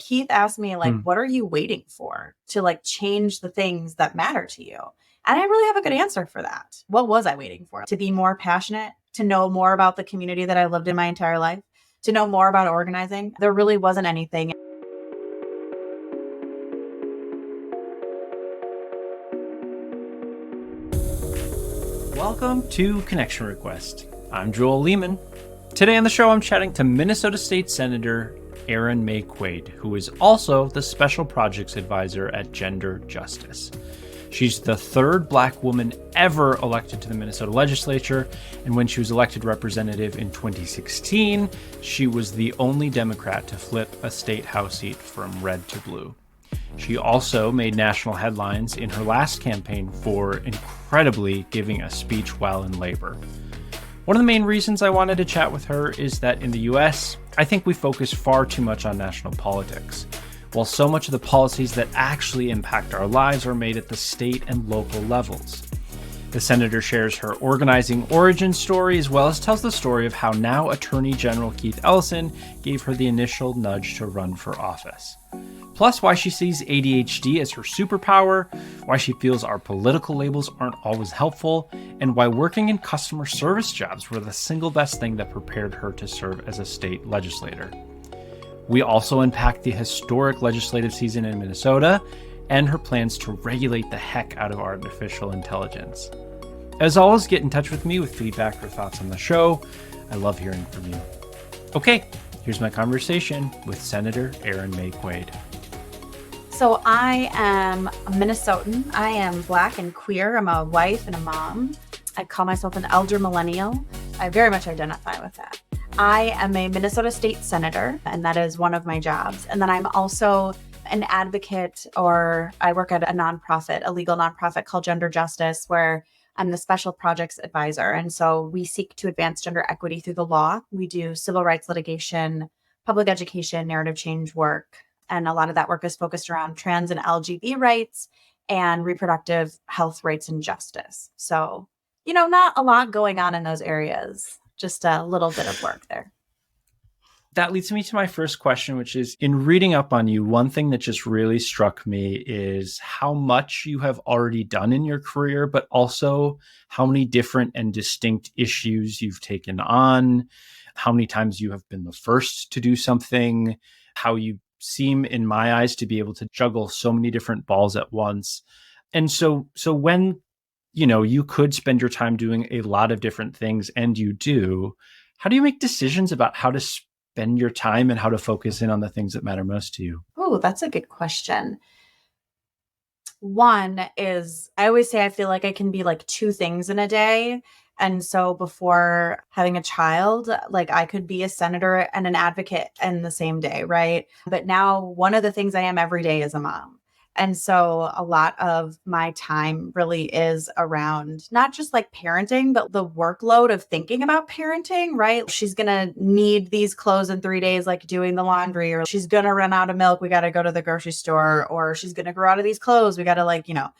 Keith asked me, like, Hmm. what are you waiting for to like change the things that matter to you? And I really have a good answer for that. What was I waiting for? To be more passionate, to know more about the community that I lived in my entire life, to know more about organizing. There really wasn't anything. Welcome to Connection Request. I'm Joel Lehman. Today on the show, I'm chatting to Minnesota State Senator Erin Maye Quade, who is also the Special Projects Advisor at Gender Justice. She's the third Black woman ever elected to the Minnesota legislature, and when she was elected representative in 2016, she was the only Democrat to flip a state House seat from red to blue. She also made national headlines in her last campaign for incredibly giving a speech while in labor. One of the main reasons I wanted to chat with her is that in the US, I think we focus far too much on national politics, while so much of the policies that actually impact our lives are made at the state and local levels. The senator shares her organizing origin story, as well as tells the story of how now Attorney General Keith Ellison gave her the initial nudge to run for office. Plus, why she sees ADHD as her superpower, why she feels our political labels aren't always helpful, and why working in customer service jobs were the single best thing that prepared her to serve as a state legislator. We also unpack the historic legislative season in Minnesota and her plans to regulate the heck out of artificial intelligence. As always, get in touch with me with feedback or thoughts on the show. I love hearing from you. Okay, here's my conversation with Senator Erin Maye Quade. So I am a Minnesotan. I am Black and queer. I'm a wife and a mom. I call myself an elder millennial. I very much identify with that. I am a Minnesota State Senator, and that is one of my jobs. And then I'm also an advocate, or I work at a nonprofit, a legal nonprofit called Gender Justice, where I'm the Special Projects Advisor. And so we seek to advance gender equity through the law. We do civil rights litigation, public education, narrative change work. And a lot of that work is focused around trans and LGBT rights and reproductive health rights and justice. So, not a lot going on in those areas, just a little bit of work there. That leads me to my first question, which is, in reading up on you, one thing that just really struck me is how much you have already done in your career, but also how many different and distinct issues you've taken on, how many times you have been the first to do something, how you seem, in my eyes, to be able to juggle so many different balls at once. And so when, you could spend your time doing a lot of different things, and you do, how do you make decisions about how to spend your time and how to focus in on the things that matter most to you? Oh, that's a good question. One is, I always say I feel like I can be like two things in a day. And so before having a child, like I could be a senator and an advocate in the same day, right? But now one of the things I am every day is a mom. And so a lot of my time really is around not just like parenting, but the workload of thinking about parenting, right? She's going to need these clothes in 3 days, like doing the laundry, or she's going to run out of milk. We got to go to the grocery store, or she's going to grow out of these clothes. We got to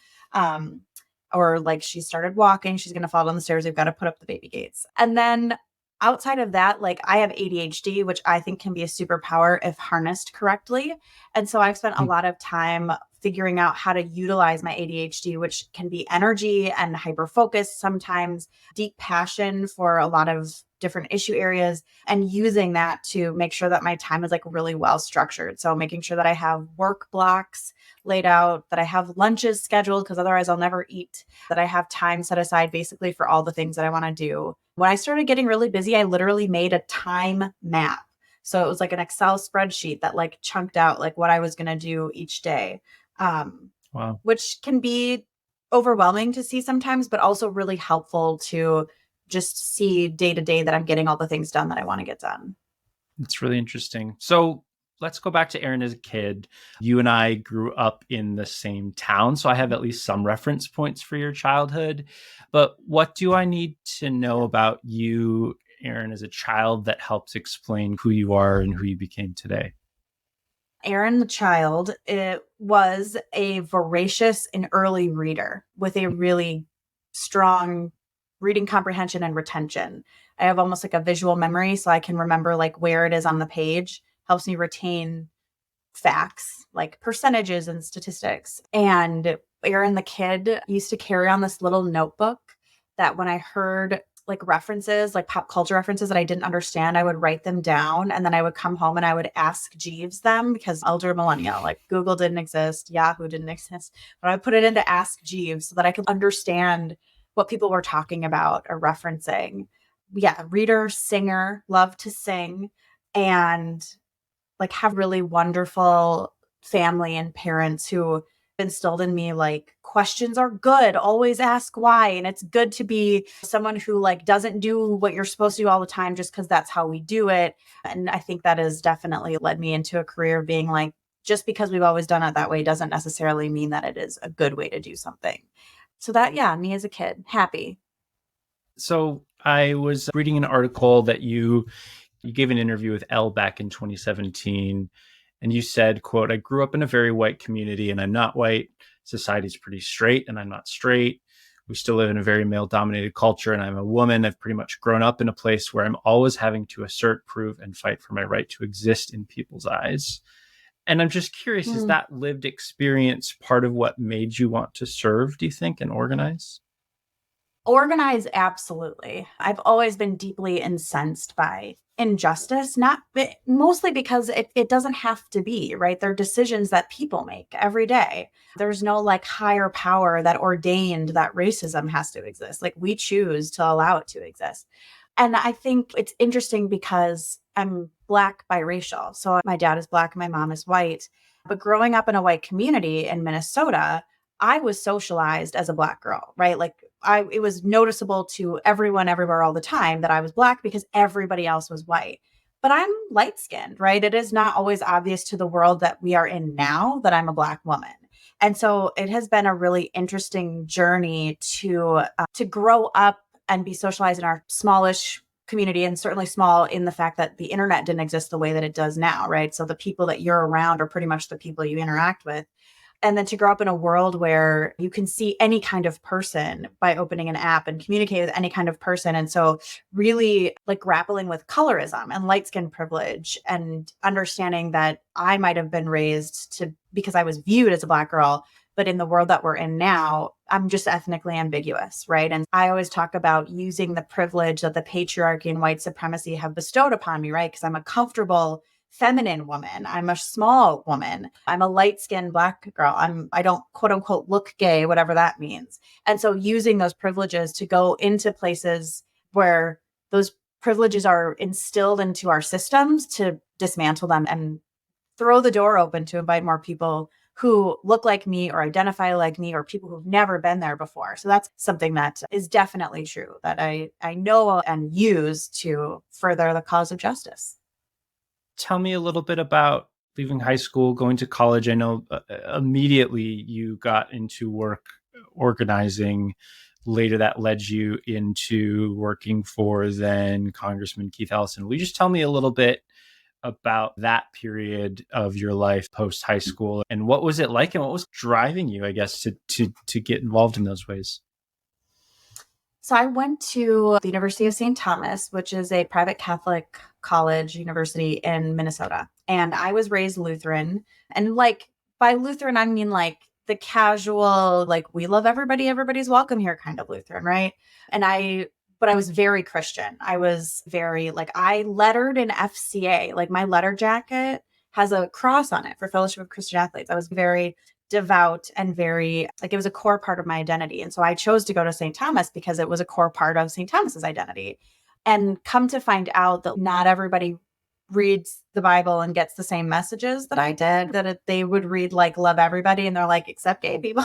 or like she started walking, she's going to fall down the stairs. We've got to put up the baby gates. And then outside of that, like I have ADHD, which I think can be a superpower if harnessed correctly. And so I've spent a lot of time figuring out how to utilize my ADHD, which can be energy and hyper focus, sometimes deep passion for a lot of different issue areas, and using that to make sure that my time is like really well structured. So making sure that I have work blocks laid out, that I have lunches scheduled, because otherwise I'll never eat, that I have time set aside basically for all the things that I want to do. When I started getting really busy, I literally made a time map. So it was like an Excel spreadsheet that like chunked out like what I was going to do each day. Wow. Which can be overwhelming to see sometimes, but also really helpful to just see day to day that I'm getting all the things done that I want to get done. It's really interesting. So let's go back to Erin as a kid. You and I grew up in the same town, so I have at least some reference points for your childhood. But what do I need to know about you, Erin, as a child that helps explain who you are and who you became today? Erin, the child, it was a voracious and early reader with a really strong reading comprehension and retention. I have almost like a visual memory, so I can remember like where it is on the page. Helps me retain facts, like percentages and statistics. And Erin the kid used to carry on this little notebook that when I heard like references, like pop culture references that I didn't understand, I would write them down. And then I would come home and I would ask Jeeves them, because elder millennial, like Google didn't exist, Yahoo didn't exist. But I would put it into Ask Jeeves so that I could understand what people were talking about or referencing. Yeah, reader, singer, love to sing, and like have really wonderful family and parents who instilled in me like questions are good, always ask why, and it's good to be someone who like doesn't do what you're supposed to do all the time just because that's how we do it. And I think that has definitely led me into a career of being like, just because we've always done it that way doesn't necessarily mean that it is a good way to do something. So that, yeah, me as a kid, happy. So I was reading an article that you gave an interview with Elle back in 2017, and you said, quote, "I grew up in a very white community and I'm not white. Society's pretty straight and I'm not straight. We still live in a very male dominated culture and I'm a woman. I've pretty much grown up in a place where I'm always having to assert, prove, and fight for my right to exist in people's eyes." And I'm just curious, is that lived experience part of what made you want to serve, do you think, and organize? Organize, absolutely. I've always been deeply incensed by injustice, not mostly because it doesn't have to be, right? They're decisions that people make every day. There's no like higher power that ordained that racism has to exist. Like we choose to allow it to exist. And I think it's interesting because I'm Black biracial. So my dad is Black, my mom is white. But growing up in a white community in Minnesota, I was socialized as a Black girl, right? Like it was noticeable to everyone everywhere all the time that I was Black because everybody else was white. But I'm light skinned, right? It is not always obvious to the world that we are in now that I'm a Black woman. And so it has been a really interesting journey to grow up and be socialized in our smallish community, and certainly small in the fact that the internet didn't exist the way that it does now, right? So the people that you're around are pretty much the people you interact with. And then to grow up in a world where you can see any kind of person by opening an app and communicate with any kind of person. And so really like grappling with colorism and light skin privilege and understanding that I might have been raised to because I was viewed as a Black girl, but in the world that we're in now, I'm just ethnically ambiguous, right? And I always talk about using the privilege that the patriarchy and white supremacy have bestowed upon me, right? Because I'm a comfortable feminine woman. I'm a small woman. I'm a light-skinned Black girl. I don't quote unquote look gay, whatever that means. And so using those privileges to go into places where those privileges are instilled into our systems to dismantle them and throw the door open to invite more people who look like me or identify like me or people who've never been there before. So that's something that is definitely true that I know and use to further the cause of justice. Tell me a little bit about leaving high school, going to college. I know immediately you got into work organizing. Later, that led you into working for then Congressman Keith Ellison. Will you just tell me a little bit about that period of your life post high school, and what was it like, and what was driving you, I guess, to get involved in those ways? So I went to the University of St. Thomas, which is a private Catholic college university in Minnesota. And I was raised Lutheran. And like by Lutheran, I mean like the casual, like we love everybody, everybody's welcome here kind of Lutheran, right? But I was very Christian. I was very like, I lettered in FCA, like my letter jacket has a cross on it for Fellowship of Christian Athletes. I was very devout and very like it was a core part of my identity. And so I chose to go to St. Thomas because it was a core part of St. Thomas's identity. And come to find out that not everybody reads the Bible and gets the same messages that I did, they would read like love everybody and they're like, except gay people.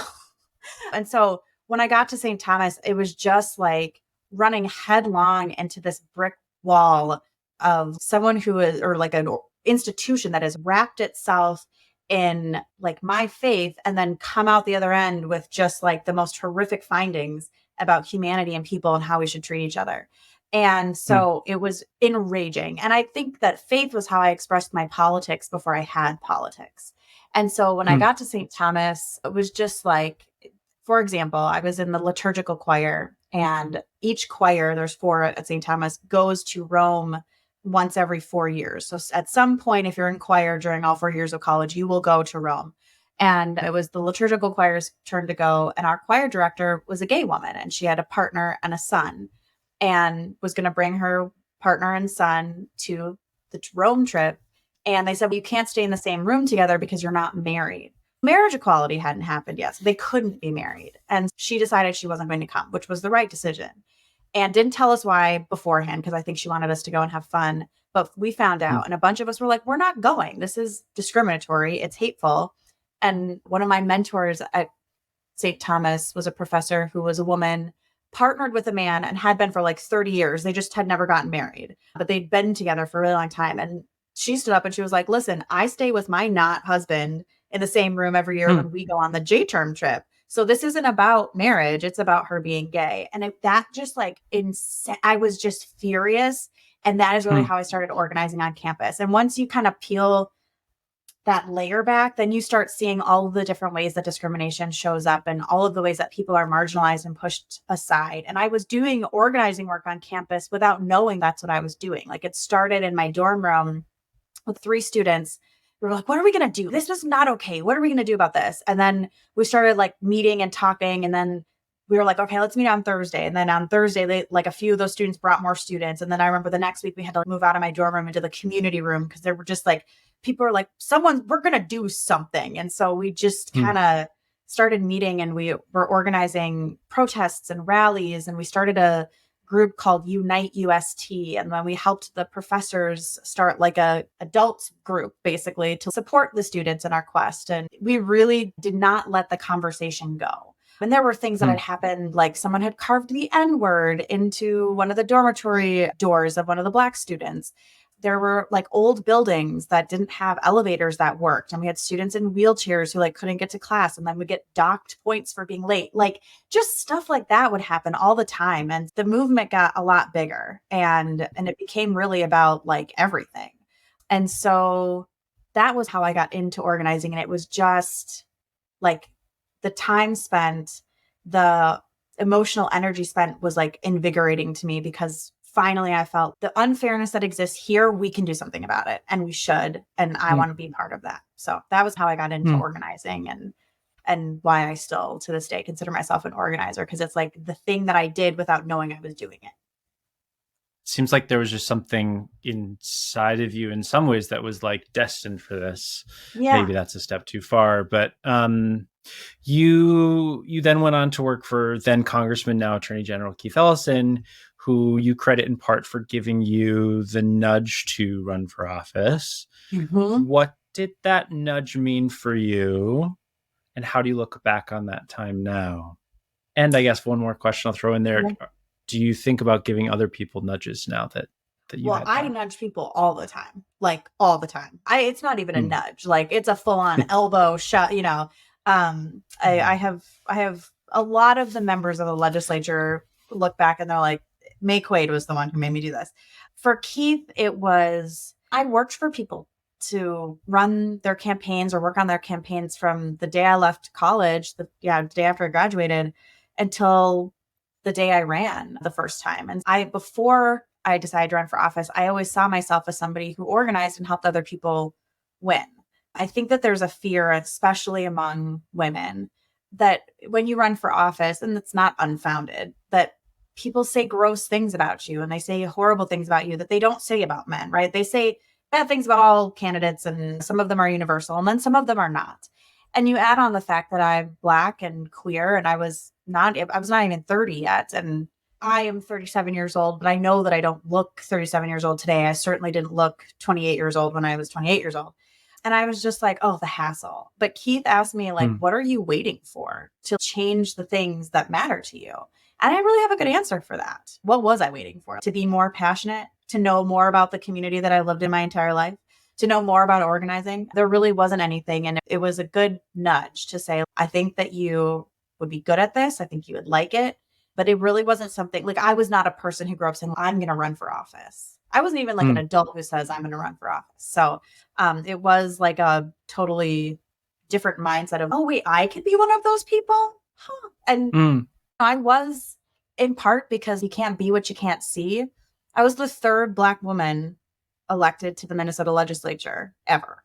And so when I got to St. Thomas, it was just like running headlong into this brick wall of someone who is, or like an institution that has wrapped itself in like my faith and then come out the other end with just like the most horrific findings about humanity and people and how we should treat each other. And so it was enraging. And I think that faith was how I expressed my politics before I had politics. And so when I got to St. Thomas, it was just like, for example, I was in the liturgical choir, and each choir, there's 4 at St. Thomas, goes to Rome once every 4 years. So at some point, if you're in choir during all 4 years of college, you will go to Rome. And it was the liturgical choir's turn to go. And our choir director was a gay woman, and she had a partner and a son, and was going to bring her partner and son to the Rome trip. And they said, well, you can't stay in the same room together because you're not married. Marriage equality hadn't happened yet, so they couldn't be married. And she decided she wasn't going to come, which was the right decision. And didn't tell us why beforehand, because I think she wanted us to go and have fun. But we found out, and a bunch of us were like, we're not going. This is discriminatory. It's hateful. And one of my mentors at St. Thomas was a professor who was a woman, partnered with a man, and had been for like 30 years. They just had never gotten married, but they'd been together for a really long time. And she stood up and she was like, listen, I stay with my not husband in the same room every year when we go on the J-term trip. So this isn't about marriage. It's about her being gay. And that just like, I was just furious. And that is really how I started organizing on campus. And once you kind of peel that layer back, then you start seeing all of the different ways that discrimination shows up and all of the ways that people are marginalized and pushed aside. And I was doing organizing work on campus without knowing that's what I was doing. Like, it started in my dorm room with 3 students. We were like, what are we going to do? This is not okay. What are we going to do about this? And then we started like meeting and talking. And then we were like, okay, let's meet on Thursday. And then on Thursday, like a few of those students brought more students. And then I remember the next week we had to move out of my dorm room into the community room because there were just like, people were like, we're going to do something. And so we just kind of started meeting, and we were organizing protests and rallies. And we started a group called Unite UST. And then we helped the professors start like a adult group, basically, to support the students in our quest. And we really did not let the conversation go. And there were things that had happened, like someone had carved the N-word into one of the dormitory doors of one of the Black students. There were like old buildings that didn't have elevators that worked. And we had students in wheelchairs who like couldn't get to class, and then would get docked points for being late. Like, just stuff like that would happen all the time. And the movement got a lot bigger, and it became really about like everything. And so that was how I got into organizing. And it was just like the time spent, the emotional energy spent was like invigorating to me, because finally I felt the unfairness that exists here, we can do something about it, and we should. And I want to be part of that. So that was how I got into organizing, and why I still to this day consider myself an organizer, because it's like the thing that I did without knowing I was doing it. Seems like there was just something inside of you in some ways that was like destined for this. Yeah. Maybe that's a step too far, but you then went on to work for then Congressman, now Attorney General Keith Ellison, who you credit in part for giving you the nudge to run for office. What did that nudge mean for you, and how do you look back on that time now? And I guess one more question I'll throw in there. Do you think about giving other people nudges now that you Well, I nudge people all the time, like all the time. It's not even a nudge, like it's a full on elbow shot, you know. I have a lot of the members of the legislature look back and they're like, Maye Quade was the one who made me do this. For Keith, it was, I worked for people to run their campaigns or work on their campaigns from the day I left college, the day after I graduated, until the day I ran the first time. And before I decided to run for office, I always saw myself as somebody who organized and helped other people win. I think that there's a fear, especially among women, that when you run for office, and it's not unfounded, that people say gross things about you and they say horrible things about you that they don't say about men, right? They say bad things about all candidates, and some of them are universal, and then some of them are not. And you add on the fact that I'm Black and queer, and I was not even 30 yet. And I am 37 years old, but I know that I don't look 37 years old today. I certainly didn't look 28 years old when I was 28 years old. And I was just like, oh, the hassle. But Keith asked me, like, what are you waiting for to change the things that matter to you? And I really have a good answer for that. What was I waiting for? To be more passionate, to know more about the community that I lived in my entire life, to know more about organizing. There really wasn't anything. And it was a good nudge to say, I think that you would be good at this. I think you would like it. But it really wasn't something like, I was not a person who grew up saying, I'm going to run for office. I wasn't even like an adult who says I'm going to run for office. So it was like a totally different mindset of, oh, wait, I could be one of those people. Huh. And I was, in part because you can't be what you can't see. I was the third Black woman elected to the Minnesota legislature ever.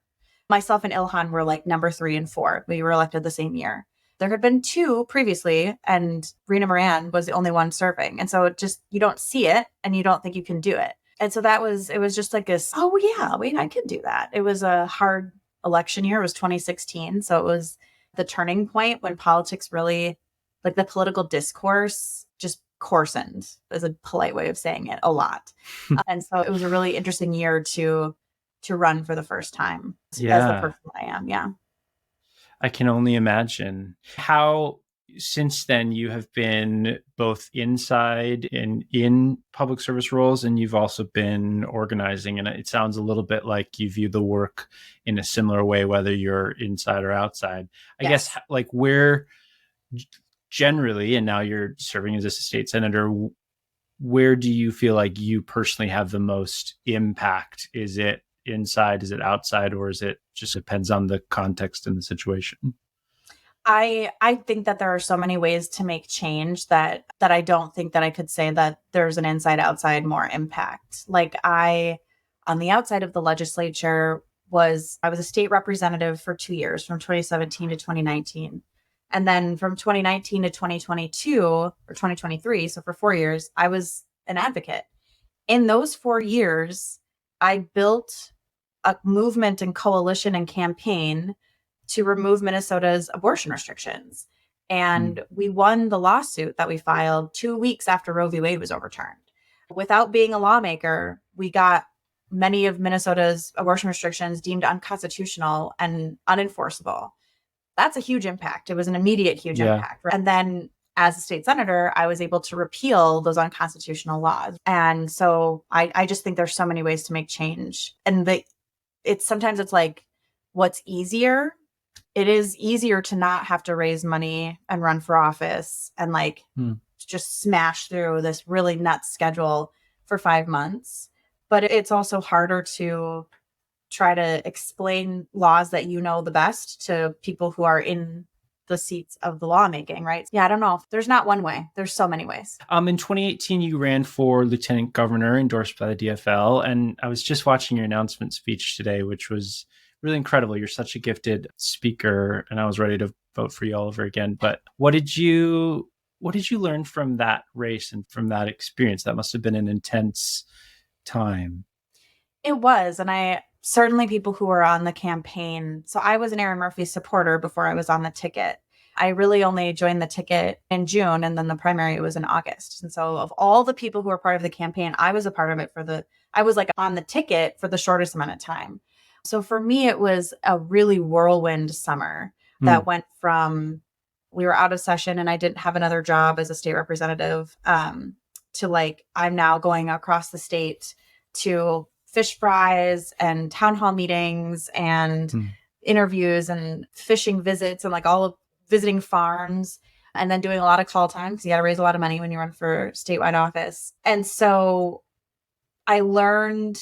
Myself and Ilhan were like number 3 and 4. We were elected the same year. There had been 2 previously, and Rena Moran was the only one serving. And so it just, you don't see it and you don't think you can do it. And so it was just like this, oh yeah, wait, I can do that. It was a hard election year. It was 2016. So it was the turning point when politics really, like the political discourse just coarsened, is a polite way of saying it, a lot. And so it was a really interesting year to run for the first time as the person I am. Yeah. I can only imagine how since then you have been both inside and in public service roles, and you've also been organizing. And it sounds a little bit like you view the work in a similar way, whether you're inside or outside. I guess like where generally, and now you're serving as a state senator, where do you feel like you personally have the most impact? Is it inside? Is it outside? Or is it just depends on the context and the situation? I think that there are so many ways to make change that I don't think that I could say that there's an inside outside more impact. Like on the outside of the legislature I was a state representative for 2 years, from 2017 to 2019. And then from 2019 to 2022 or 2023, so for 4 years, I was an advocate. In those 4 years, I built a movement and coalition and campaign to remove Minnesota's abortion restrictions. And we won the lawsuit that we filed 2 weeks after Roe v. Wade was overturned. Without being a lawmaker, we got many of Minnesota's abortion restrictions deemed unconstitutional and unenforceable. That's a huge impact. It was an immediate huge impact. And then as a state senator, I was able to repeal those unconstitutional laws. And so I just think there's so many ways to make change. And sometimes it's like, what's easier? It is easier to not have to raise money and run for office and just smash through this really nuts schedule for 5 months. But it's also harder to try to explain laws that you know the best to people who are in the seats of the lawmaking, right? Yeah, I don't know. There's not one way. There's so many ways. In 2018, you ran for lieutenant governor endorsed by the DFL. And I was just watching your announcement speech today, which was really incredible. You're such a gifted speaker, and I was ready to vote for you all over again. But what did you learn from that race and from that experience? That must have been an intense time. It was. And certainly people who were on the campaign. So I was an Erin Murphy supporter before I was on the ticket. I really only joined the ticket in June, and then the primary was in August. And so of all the people who were part of the campaign, I was a part of it I was like on the ticket for the shortest amount of time. So for me, it was a really whirlwind summer that went from, we were out of session and I didn't have another job as a state representative, to I'm now going across the state to fish fries and town hall meetings and interviews and fishing visits and all of visiting farms, and then doing a lot of call time because you got to raise a lot of money when you run for statewide office. And so I learned,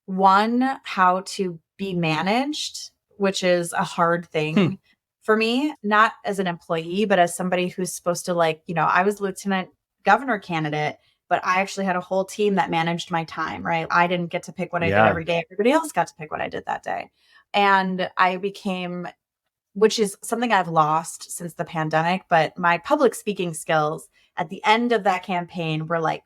one, how to be managed, which is a hard thing for me, not as an employee, but as somebody who's supposed to I was lieutenant governor candidate, but I actually had a whole team that managed my time, right? I didn't get to pick what I did every day. Everybody else got to pick what I did that day. And I became, which is something I've lost since the pandemic, but my public speaking skills at the end of that campaign were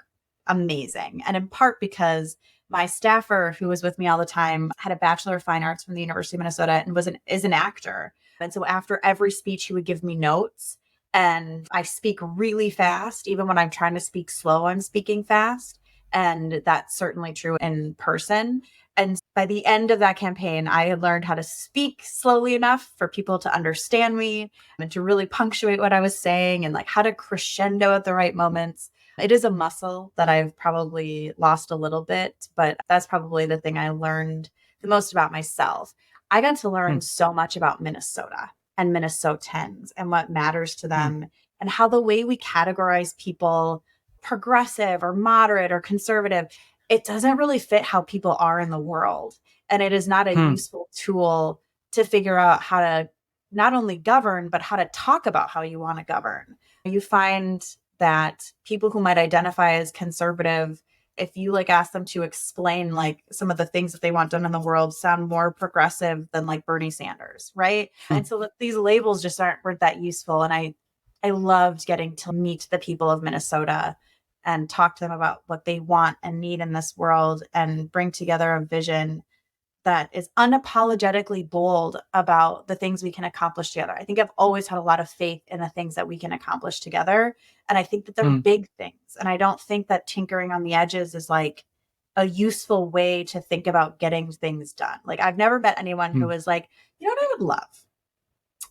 amazing. And in part because my staffer, who was with me all the time, had a Bachelor of Fine Arts from the University of Minnesota and is an actor. And so after every speech, he would give me notes. And I speak really fast. Even when I'm trying to speak slow, I'm speaking fast. And that's certainly true in person. And by the end of that campaign, I had learned how to speak slowly enough for people to understand me and to really punctuate what I was saying and how to crescendo at the right moments. It is a muscle that I've probably lost a little bit, but that's probably the thing I learned the most about myself. I got to learn so much about Minnesota and Minnesotans and what matters to them and how the way we categorize people, progressive or moderate or conservative, it doesn't really fit how people are in the world. And it is not a useful tool to figure out how to not only govern, but how to talk about how you want to govern. You find that people who might identify as conservative if you like ask them to explain like some of the things that they want done in the world sound more progressive than like Bernie Sanders, right? And so these labels just weren't that useful. And I loved getting to meet the people of Minnesota and talk to them about what they want and need in this world and bring together a vision that is unapologetically bold about the things we can accomplish together. I think I've always had a lot of faith in the things that we can accomplish together. And I think that they're big things. And I don't think that tinkering on the edges is like a useful way to think about getting things done. Like I've never met anyone who is like, you know what I would love?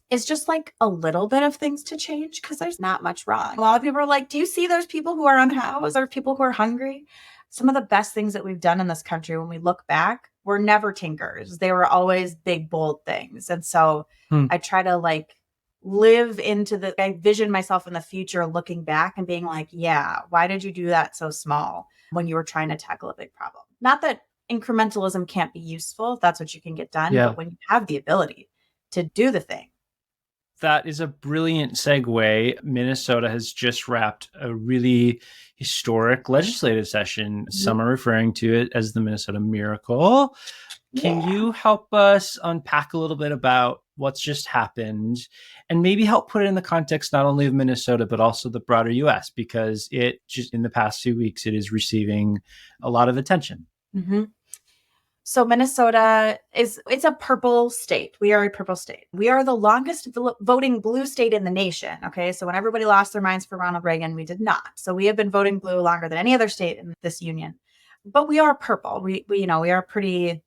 It's just like a little bit of things to change because there's not much wrong. A lot of people are like, do you see those people who are unhoused or people who are hungry? Some of the best things that we've done in this country, when we look back, were never tinkers. They were always big, bold things. And so I try to like live into I vision myself in the future looking back and being like, yeah, why did you do that so small when you were trying to tackle a big problem? Not that incrementalism can't be useful if that's what you can get done, but when you have the ability to do the thing. That is a brilliant segue. Minnesota has just wrapped a really historic legislative session. Some are referring to it as the Minnesota Miracle. Can you help us unpack a little bit about what's just happened and maybe help put it in the context not only of Minnesota, but also the broader U.S., because it just in the past 2 weeks, it is receiving a lot of attention. So Minnesota it's a purple state. We are a purple state. We are the longest voting blue state in the nation. Okay. So when everybody lost their minds for Ronald Reagan, we did not. So we have been voting blue longer than any other state in this union, but we are purple. We are pretty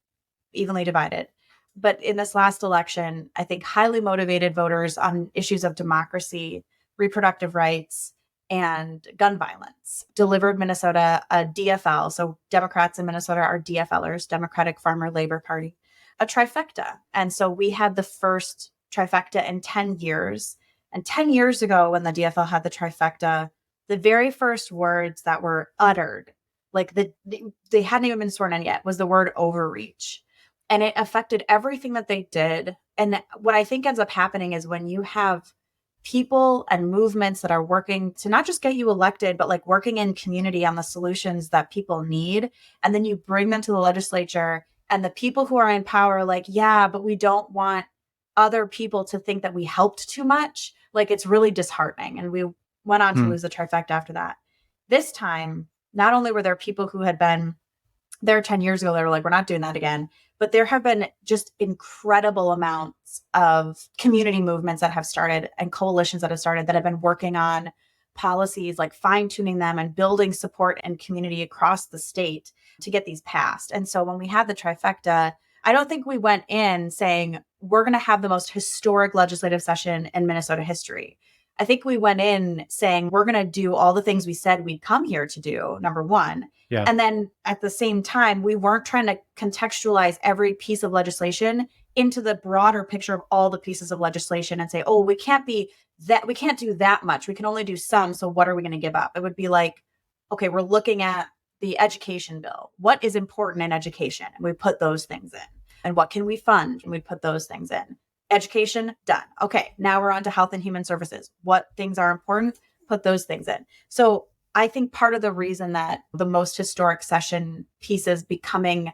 evenly divided. But in this last election, I think highly motivated voters on issues of democracy, reproductive rights, and gun violence delivered Minnesota a DFL. So Democrats in Minnesota are DFLers, Democratic Farmer Labor Party, a trifecta. And so we had the first trifecta in 10 years. And 10 years ago, when the DFL had the trifecta, the very first words that were uttered, like they hadn't even been sworn in yet, was the word overreach. And it affected everything that they did. And what I think ends up happening is when you have people and movements that are working to not just get you elected, but like working in community on the solutions that people need. And then you bring them to the legislature and the people who are in power are like, yeah, but we don't want other people to think that we helped too much. Like it's really disheartening. And we went on to lose the trifecta after that. This time, not only were there people who had been there 10 years ago, they were like, we're not doing that again. But there have been just incredible amounts of community movements that have started and coalitions that have started that have been working on policies, like fine tuning them and building support and community across the state to get these passed. And so when we had the trifecta, I don't think we went in saying we're going to have the most historic legislative session in Minnesota history. I think we went in saying we're going to do all the things we said we'd come here to do, number one. Yeah. And then at the same time, we weren't trying to contextualize every piece of legislation into the broader picture of all the pieces of legislation and say, oh, we can't do that much. We can only do some. So what are we going to give up? It would be like, okay, we're looking at the education bill. What is important in education? And we put those things in. And what can we fund? And we put those things in. Education, done. Okay, now we're on to health and human services. What things are important? Put those things in. So I think part of the reason that the most historic session piece is becoming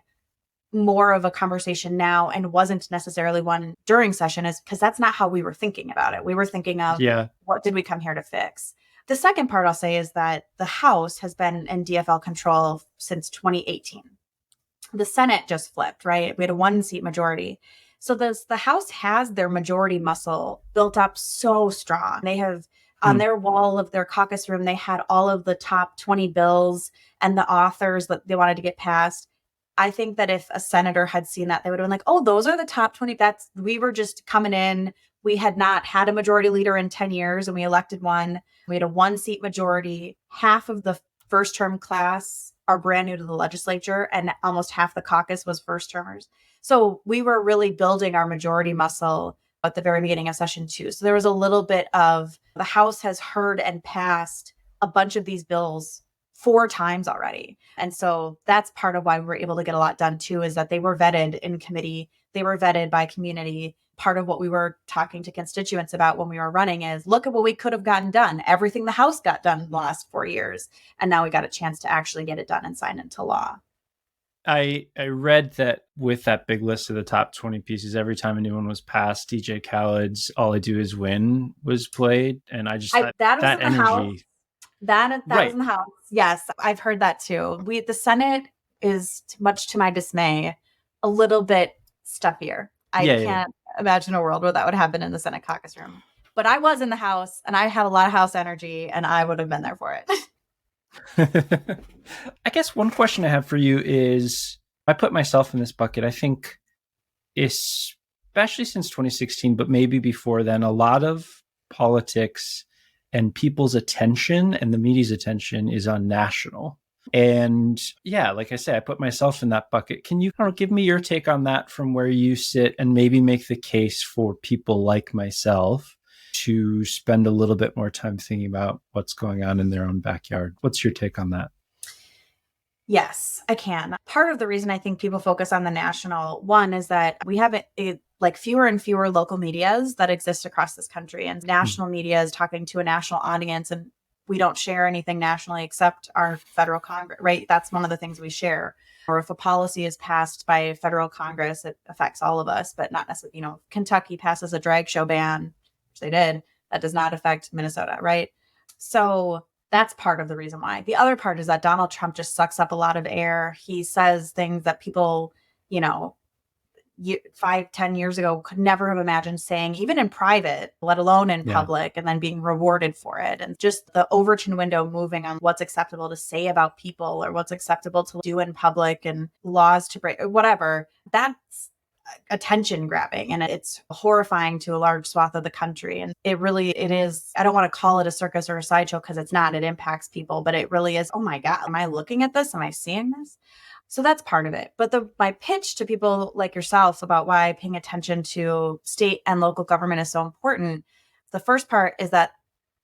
more of a conversation now and wasn't necessarily one during session is because that's not how we were thinking about it. We were thinking of what did we come here to fix? The second part I'll say is that the House has been in DFL control since 2018. The Senate just flipped, right? We had a 1-seat majority. So the House has their majority muscle built up so strong. They have on their wall of their caucus room, they had all of the top 20 bills and the authors that they wanted to get passed. I think that if a senator had seen that, they would have been like, oh, those are the top 20. We were just coming in. We had not had a majority leader in 10 years and we elected one. We had a 1-seat majority. Half of the first term class are brand new to the legislature and almost half the caucus was first termers. So we were really building our majority muscle at the very beginning of session 2. So there was a little bit of the House has heard and passed a bunch of these bills 4 times already. And so that's part of why we were able to get a lot done too, is that they were vetted in committee. They were vetted by community. part of what we were talking to constituents about when we were running is look at what we could have gotten done. Everything the House got done in the last 4 years. And now we got a chance to actually get it done and sign into law. I read that with that big list of the top 20 pieces, every time a new one was passed, DJ Khaled's "All I Do Is Win" was played. And I just thought that was in the House. energy. That Right. was in the House. Yes, I've heard that too. The Senate is, much to my dismay, a little bit stuffier. I can't imagine a world where that would happen in the Senate caucus room. But I was in the House and I had a lot of House energy and I would have been there for it. I guess one question I have for you is, I put myself in this bucket. I think, especially since 2016, but maybe before then, a lot of politics and people's attention and the media's attention is on national. And yeah, like I say, I put myself in that bucket. Can you give me your take on that from where you sit and maybe make the case for people like myself to spend a little bit more time thinking about what's going on in their own backyard? What's your take on that? Yes, I can. Part of the reason I think people focus on the national one is that we have fewer and fewer local medias that exist across this country, and national media is talking to a national audience, and we don't share anything nationally except our federal Congress, right? That's one of the things we share. Or if a policy is passed by federal Congress, it affects all of us, but not necessarily, Kentucky passes a drag show ban, which they did, that does not affect Minnesota, right? So that's part of the reason why. The other part is that Donald Trump just sucks up a lot of air. He says things that people, 5-10 years ago could never have imagined saying, even in private, let alone in public, and then being rewarded for it. And just the Overton window moving on what's acceptable to say about people or what's acceptable to do in public and laws to break, whatever, that's attention grabbing. And it's horrifying to a large swath of the country. And it is, I don't want to call it a circus or a sideshow because it's not, it impacts people, but it really is, oh my God, am I looking at this? Am I seeing this? So that's part of it. But my pitch to people like yourself about why paying attention to state and local government is so important. The first part is that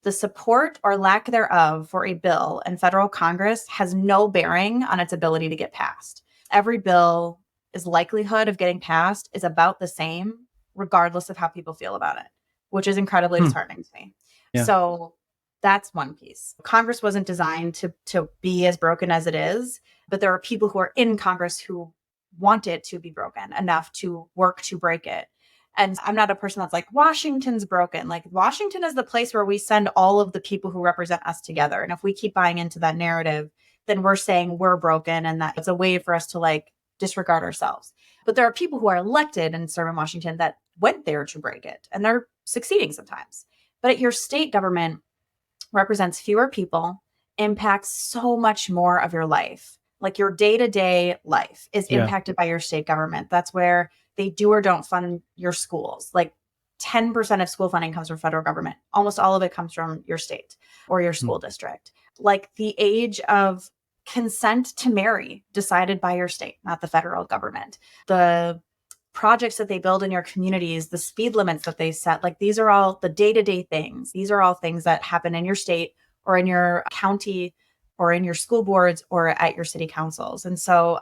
the support or lack thereof for a bill in federal Congress has no bearing on its ability to get passed. Every bill is likelihood of getting passed is about the same, regardless of how people feel about it, which is incredibly disheartening to me. Yeah. So that's one piece. Congress wasn't designed to be as broken as it is, but there are people who are in Congress who want it to be broken enough to work to break it. And I'm not a person that's like, Washington's broken. Like, Washington is the place where we send all of the people who represent us together. And if we keep buying into that narrative, then we're saying we're broken. And that it's a way for us to disregard ourselves. But there are people who are elected and serve in Washington that went there to break it. And they're succeeding sometimes. But your state government represents fewer people, impacts so much more of your life. Like, your day-to-day life is impacted by your state government. That's where they do or don't fund your schools. Like, 10% of school funding comes from federal government. Almost all of it comes from your state or your school district. Like, the age of consent to marry decided by your state, not the federal government. The projects that they build in your communities, the speed limits that they set, these are all the day-to-day things. These are all things that happen in your state or in your county or in your school boards or at your city councils. And so,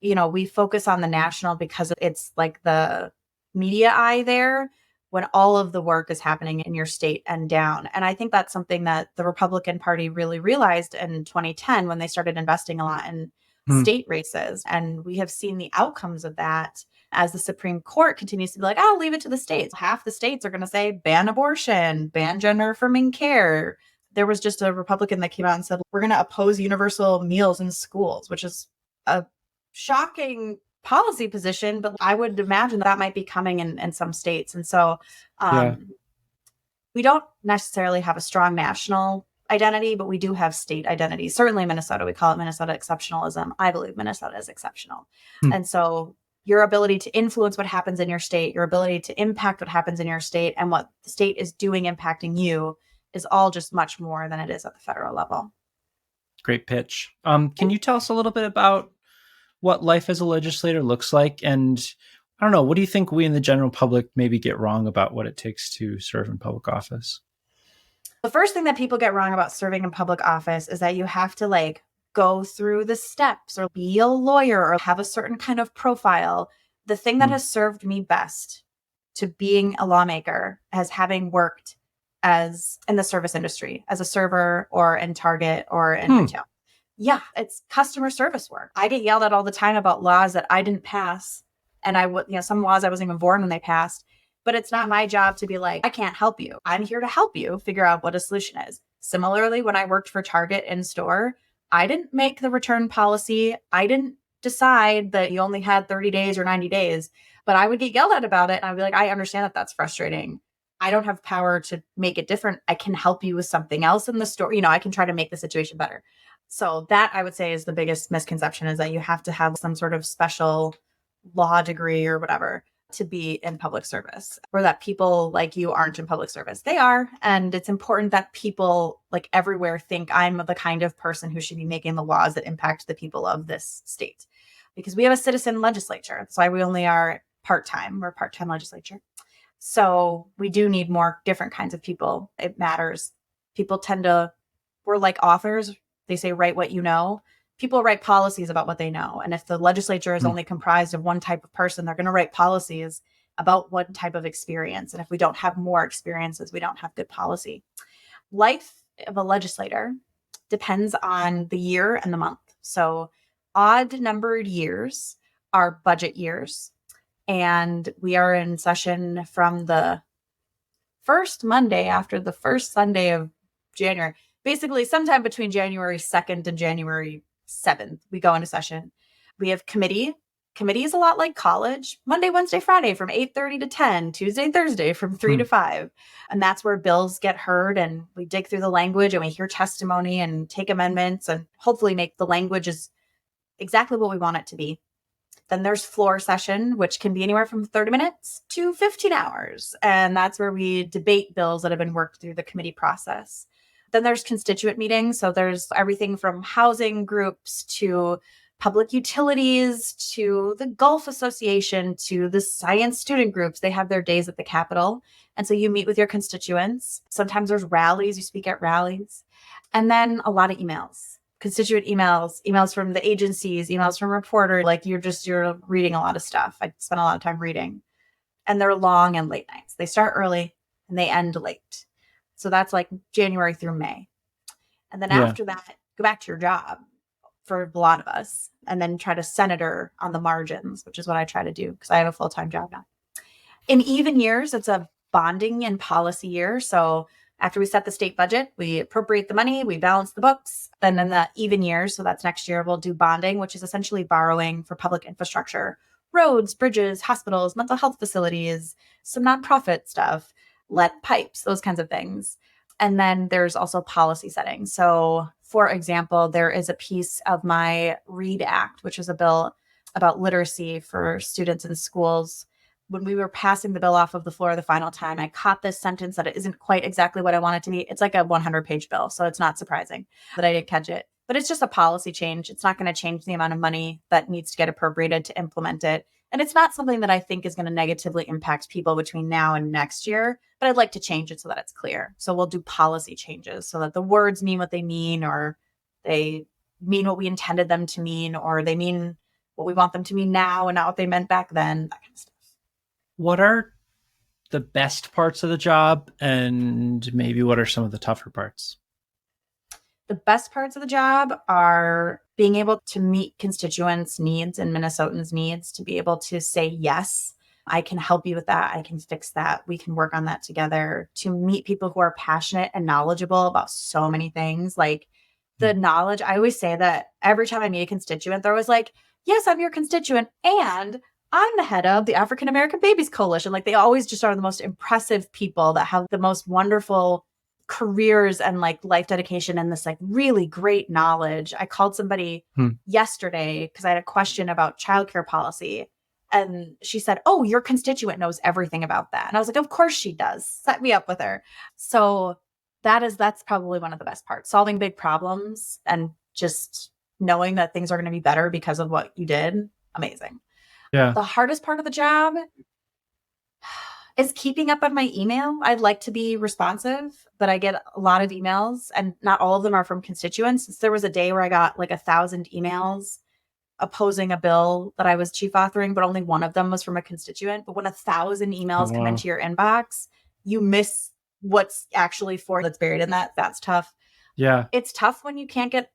we focus on the national because it's like the media eye there when all of the work is happening in your state and down. And I think that's something that the Republican Party really realized in 2010 when they started investing a lot in state races. And we have seen the outcomes of that as the Supreme Court continues to be like, leave it to the states. Half the states are going to say ban abortion, ban gender affirming care. There was just a Republican that came out and said, we're going to oppose universal meals in schools, which is a shocking policy position, but I would imagine that might be coming in some states. And so we don't necessarily have a strong national identity, but we do have state identity. Certainly Minnesota, we call it Minnesota exceptionalism. I believe Minnesota is exceptional. And so your ability to influence what happens in your state, your ability to impact what happens in your state and what the state is doing impacting you is all just much more than it is at the federal level. Great pitch. Can you tell us a little bit about what life as a legislator looks like? And I don't know, what do you think we in the general public maybe get wrong about what it takes to serve in public office? The first thing that people get wrong about serving in public office is that you have to go through the steps or be a lawyer or have a certain kind of profile. The thing that has served me best to being a lawmaker as having worked as in the service industry, as a server or in Target or in retail. Yeah, it's customer service work. I get yelled at all the time about laws that I didn't pass. And I would, some laws I wasn't even born when they passed. But it's not my job to be like, I can't help you. I'm here to help you figure out what a solution is. Similarly, when I worked for Target in store, I didn't make the return policy. I didn't decide that you only had 30 days or 90 days, but I would get yelled at about it. And I'd be like, I understand that that's frustrating. I don't have power to make it different. I can help you with something else in the store. I can try to make the situation better. So that I would say is the biggest misconception, is that you have to have some sort of special law degree or whatever to be in public service, or that people like you aren't in public service. They are. And it's important that people like everywhere think I'm the kind of person who should be making the laws that impact the people of this state, because we have a citizen legislature. That's why we only are part-time. We're a part-time legislature. So we do need more different kinds of people. It matters. People we're like authors. They say, write what you know. People write policies about what they know. And if the legislature is only comprised of one type of person, they're going to write policies about one type of experience. And if we don't have more experiences, we don't have good policy. Life of a legislator depends on the year and the month. So odd numbered years are budget years. And we are in session from the first Monday after the first Sunday of January. Basically, sometime between January 2nd and January 7th, we go into session. We have committee. Committee is a lot like college. Monday, Wednesday, Friday from 8:30 to 10, Tuesday, Thursday from 3 to 5. And that's where bills get heard, and we dig through the language and we hear testimony and take amendments and hopefully make the language is exactly what we want it to be. Then there's floor session, which can be anywhere from 30 minutes to 15 hours. And that's where we debate bills that have been worked through the committee process. Then there's constituent meetings. So there's everything from housing groups to public utilities to the Gulf Association to the science student groups. They have their days at the Capitol. And so you meet with your constituents. Sometimes there's rallies. You speak at rallies. And then a lot of emails. Constituent emails from the agencies, emails from reporters. Like you're reading a lot of stuff. I spend a lot of time reading. And they're long and late nights. They start early and they end late. So that's like January through May. And then after that, go back to your job for a lot of us, and then try to senator on the margins, which is what I try to do because I have a full-time job now. In even years, it's a bonding and policy year. So after we set the state budget, we appropriate the money, we balance the books. Then in the even years, so that's next year, we'll do bonding, which is essentially borrowing for public infrastructure, roads, bridges, hospitals, mental health facilities, some nonprofit stuff, lead pipes, those kinds of things. And then there's also policy setting. So for example, there is a piece of my READ Act, which is a bill about literacy for students in schools. When we were passing the bill off of the floor the final time, I caught this sentence that it isn't quite exactly what I want it to be. It's like a 100-page bill, so it's not surprising that I didn't catch it. But it's just a policy change. It's not going to change the amount of money that needs to get appropriated to implement it. And it's not something that I think is going to negatively impact people between now and next year, but I'd like to change it so that it's clear. So we'll do policy changes so that the words mean what they mean, or they mean what we intended them to mean, or they mean what we want them to mean now and not what they meant back then, that kind of stuff. What are the best parts of the job, and maybe what are some of the tougher parts? The best parts of the job are being able to meet constituents' needs and Minnesotans' needs, to be able to say, yes, I can help you with that. I can fix that. We can work on that together. To meet people who are passionate and knowledgeable about so many things. Like the knowledge, I always say that every time I meet a constituent, they're always like, yes, I'm your constituent. And I'm the head of the African American Babies Coalition. Like they always just are the most impressive people that have the most wonderful careers and like life dedication and this like really great knowledge. I called somebody yesterday because I had a question about childcare policy, and she said, "Oh, your constituent knows everything about that." And I was like, "Of course she does. Set me up with her." So that's probably one of the best parts, solving big problems and just knowing that things are going to be better because of what you did. Amazing. Yeah. The hardest part of the job is keeping up on my email. I'd like to be responsive, but I get a lot of emails and not all of them are from constituents. There was a day where I got like 1,000 emails opposing a bill that I was chief authoring, but only one of them was from a constituent. But when 1,000 emails come into your inbox, you miss what's actually for that's buried in that. That's tough. Yeah. It's tough when you can't get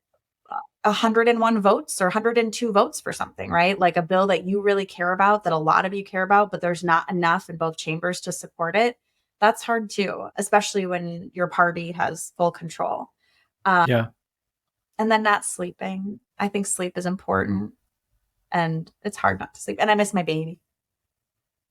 101 votes or 102 votes for something, right? Like a bill that you really care about, that a lot of you care about, but there's not enough in both chambers to support it. That's hard too, especially when your party has full control. Yeah. And then not sleeping. I think sleep is important, and it's hard not to sleep. And I miss my baby.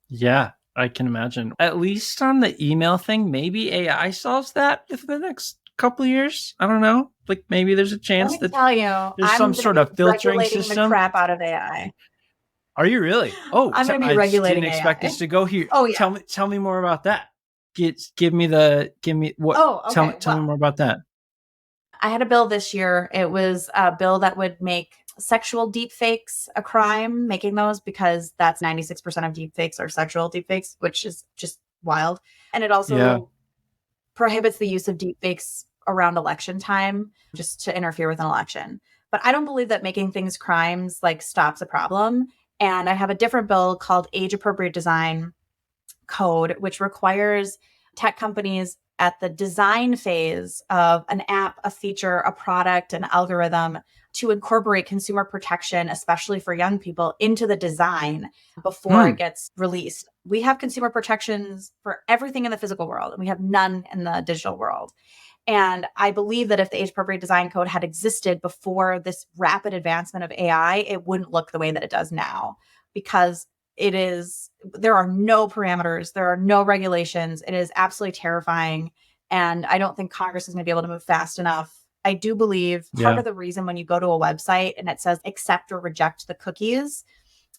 Yeah, I can imagine. At least on the email thing, maybe AI solves that within the next couple of years. I don't know. Like maybe there's a chance that Tell you, there's I'm some sort of filtering regulating system. the crap out of AI. Are you really? Oh, I'm going to be regulating I didn't expect AI. this to go here. Oh yeah. Tell me more about that. Give me what? Oh, okay. Tell me more about that. I had a bill this year. It was a bill that would make sexual deepfakes a crime, making those, because that's 96% of deepfakes are sexual deepfakes, which is just wild. And it also prohibits the use of deepfakes around election time, just to interfere with an election. But I don't believe that making things crimes like stops a problem. And I have a different bill called Age Appropriate Design Code, which requires tech companies at the design phase of an app, a feature, a product, an algorithm to incorporate consumer protection, especially for young people, into the design before it gets released. We have consumer protections for everything in the physical world, and we have none in the digital world. And I believe that if the Age Appropriate Design Code had existed before this rapid advancement of AI, it wouldn't look the way that it does now, because there are no parameters, there are no regulations. It is absolutely terrifying. And I don't think Congress is going to be able to move fast enough. I do believe part of the reason when you go to a website and it says accept or reject the cookies,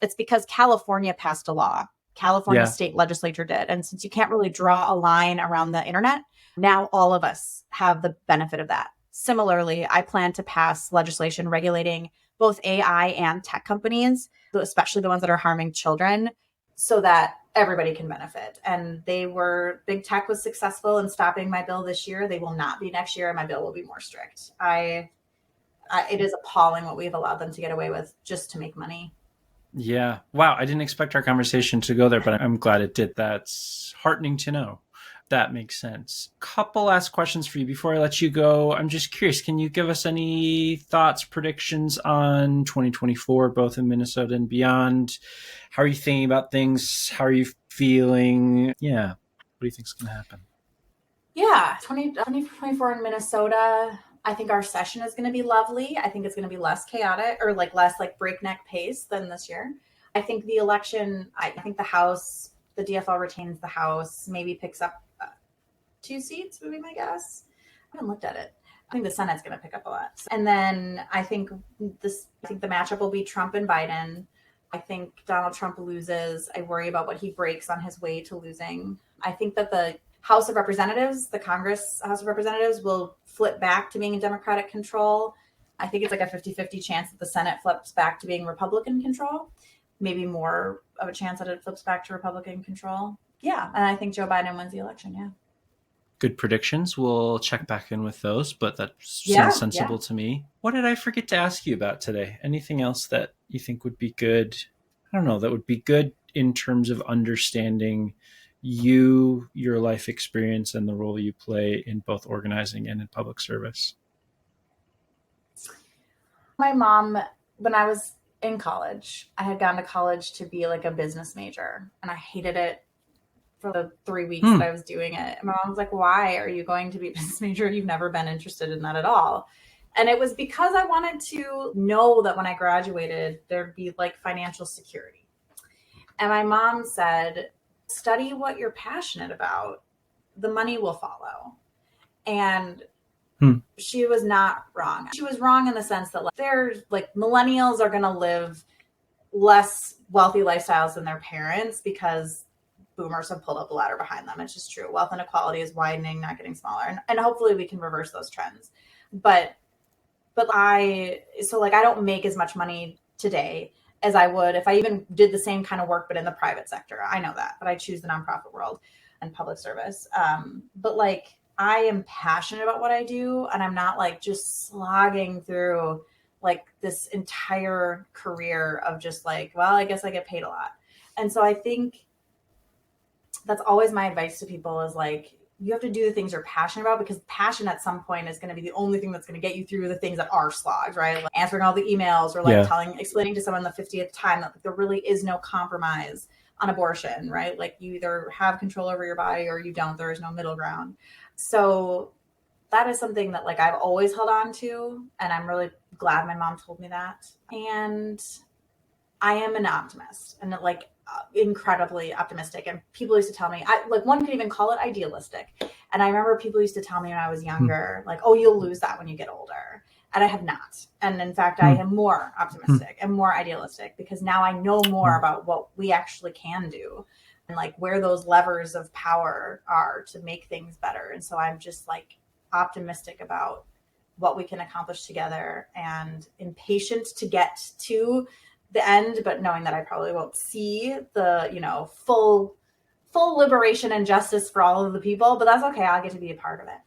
it's because California passed a law. California state legislature did. And since you can't really draw a line around the internet, now all of us have the benefit of that. Similarly, I plan to pass legislation regulating both AI and tech companies, especially the ones that are harming children, so that everybody can benefit. And big tech was successful in stopping my bill this year. They will not be next year. And my bill will be more strict. It is appalling what we've allowed them to get away with just to make money. Yeah. Wow. I didn't expect our conversation to go there, but I'm glad it did. That's heartening to know. That makes sense. Couple last questions for you before I let you go. I'm just curious, can you give us any thoughts, predictions on 2024, both in Minnesota and beyond? How are you thinking about things? How are you feeling? Yeah. What do you think is going to happen? Yeah. 2024 in Minnesota, I think our session is going to be lovely. I think it's going to be less chaotic, or less breakneck pace than this year. I think the election, I think the House, the DFL retains the House, maybe picks up 2 seats, would be my guess. I haven't looked at it. I think the Senate's going to pick up a lot. And then I think the matchup will be Trump and Biden. I think Donald Trump loses. I worry about what he breaks on his way to losing. I think that the House of Representatives, the Congress House of Representatives, will flip back to being in Democratic control. I think it's a 50-50 chance that the Senate flips back to being Republican control. Maybe more of a chance that it flips back to Republican control. Yeah. And I think Joe Biden wins the election. Yeah. Good predictions. We'll check back in with those, but that sounds sensible to me. What did I forget to ask you about today? Anything else that you think would be good? I don't know, that would be good in terms of understanding you, your life experience, and the role you play in both organizing and in public service. My mom, when I was in college, I had gone to college to be a business major, and I hated it for the 3 weeks that I was doing it. And my mom was like, why are you going to be a business major? You've never been interested in that at all. And it was because I wanted to know that when I graduated, there'd be financial security. And my mom said, study what you're passionate about. The money will follow. And she was not wrong. She was wrong in the sense that there's millennials are going to live less wealthy lifestyles than their parents because boomers have pulled up a ladder behind them. It's just true. Wealth inequality is widening, not getting smaller. And hopefully we can reverse those trends. But I don't make as much money today as I would if I even did the same kind of work, but in the private sector. I know that, but I choose the nonprofit world and public service. But I am passionate about what I do, and I'm not just slogging through like this entire career of just like, well, I guess I get paid a lot. And so I think that's always my advice to people is like, you have to do the things you're passionate about, because passion at some point is going to be the only thing that's going to get you through the things that are slogs, right? Like answering all the emails or like explaining to someone the 50th time that there really is no compromise on abortion, right? Like you either have control over your body or you don't. There is no middle ground. So that is something that like I've always held on to, and I'm really glad my mom told me that. And I am an optimist, and like incredibly optimistic. And people used to tell me, like one could even call it idealistic. And I remember people used to tell me when I was younger, like, oh, you'll lose that when you get older. And I have not. And in fact, I am more optimistic and more idealistic, because now I know more about what we actually can do and like where those levers of power are to make things better. And so I'm just like optimistic about what we can accomplish together, and impatient to get to the end, but knowing that I probably won't see the, you know, full liberation and justice for all of the people, but that's okay. I'll get to be a part of it.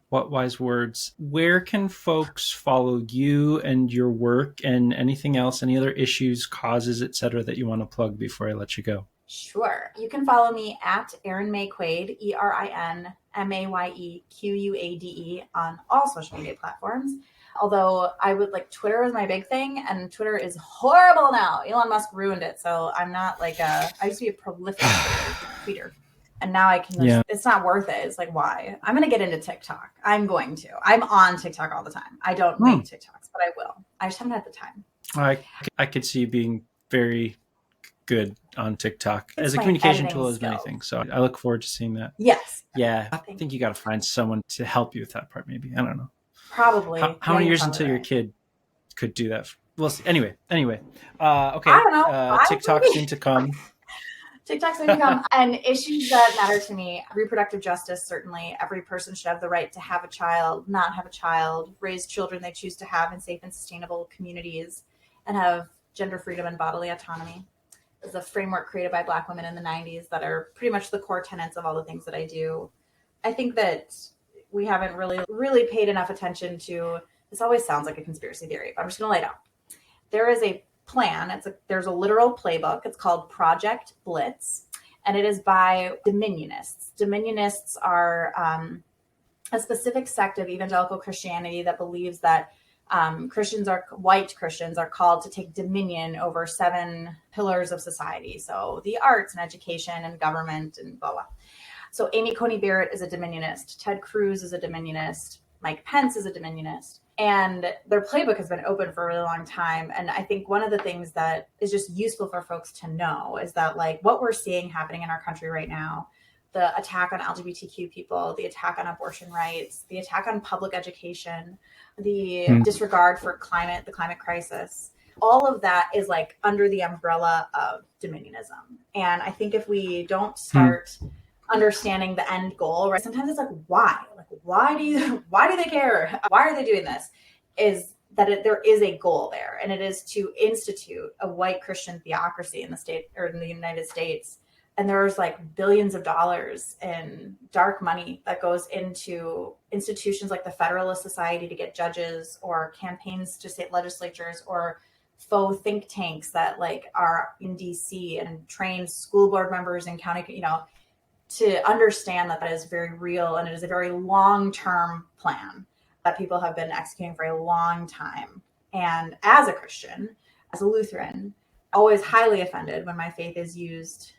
What wise words. Where can folks follow you and your work, and anything else, any other issues, causes, etc. that you want to plug before I let you go? Sure. You can follow me at Erin Maye Quade, ErinMayeQuade on all social media platforms. Although I would like, Twitter is my big thing, and Twitter is horrible now. Elon Musk ruined it. So I'm not like I used to be a prolific tweeter. And now I can, it's not worth it. It's like, why? I'm going to get into TikTok. I'm on TikTok all the time. I don't make TikToks, but I will. I just haven't had the time. I could see you being very good on TikTok as a communication tool, as many things. So I look forward to seeing that. Yes. Yeah. I think you got to find someone to help you with that part, maybe. I don't know. Probably. How many years until your kid could do that? Well, anyway. Okay. I don't know. TikTok soon to come. TikTok's going to come. And issues that matter to me: reproductive justice. Certainly, every person should have the right to have a child, not have a child, raise children they choose to have in safe and sustainable communities, and have gender freedom and bodily autonomy. Is a framework created by Black women in the 90s that are pretty much the core tenets of all the things that I do. I think that we haven't really paid enough attention to. This always sounds like a conspiracy theory, but I'm just going to lay it out. There is a plan. There's a literal playbook. It's called Project Blitz, and it is by Dominionists. Dominionists are a specific sect of evangelical Christianity that believes that white Christians are called to take dominion over 7 pillars of society. So the arts and education and government and blah, blah. So Amy Coney Barrett is a Dominionist. Ted Cruz is a Dominionist. Mike Pence is a Dominionist. And their playbook has been open for a really long time. And I think one of the things that is just useful for folks to know is that like what we're seeing happening in our country right now, the attack on LGBTQ people, the attack on abortion rights, the attack on public education, the disregard for the climate crisis, all of that is like under the umbrella of dominionism. And I think if we don't start understanding the end goal, right? Sometimes it's like, why? Like, why do they care? Why are they doing this? Is that there is a goal there, and it is to institute a white Christian theocracy in the state or in the United States. And there's like billions of dollars in dark money that goes into institutions like the Federalist Society to get judges, or campaigns to state legislatures, or faux think tanks that like are in DC and train school board members and county, to understand that is very real, and it is a very long-term plan that people have been executing for a long time. And as a Christian, as a Lutheran, always highly offended when my faith is used,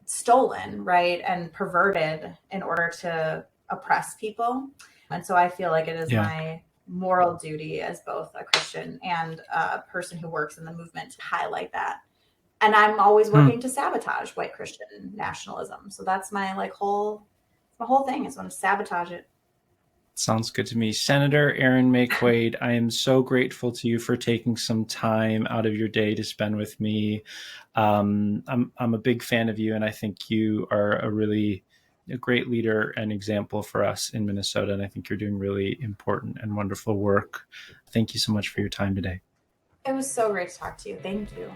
stolen, right, and perverted in order to oppress people. And so I feel like it is my moral duty as both a Christian and a person who works in the movement to highlight that. And I'm always working to sabotage white Christian nationalism. So that's my whole thing, is want to sabotage it. Sounds good to me. Senator Erin Maye Quade, I am so grateful to you for taking some time out of your day to spend with me. I'm a big fan of you, and I think you are a great leader and example for us in Minnesota. And I think you're doing really important and wonderful work. Thank you so much for your time today. It was so great to talk to you. Thank you.